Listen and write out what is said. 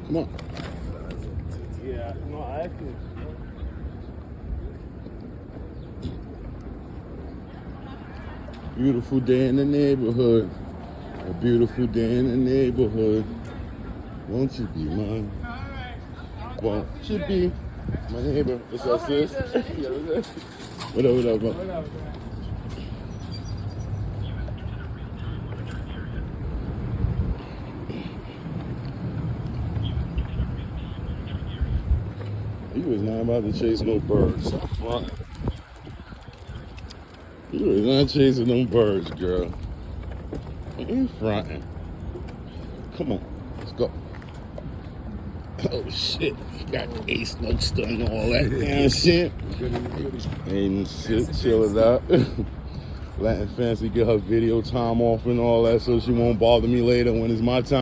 Come on. Yeah, no, I actually. Beautiful day in the neighborhood. A beautiful day in the neighborhood. Won't you be mine? Won't you be my neighbor? What's up, sis? What up, bro? You was not about to chase no birds. What? You was not chasing no birds, girl. You fronting. Come on, let's go. Oh shit, got ace no stun and all that damn shit. And shit, chill it out. Letting Fancy get her video time off and all that so she won't bother me later when it's my time.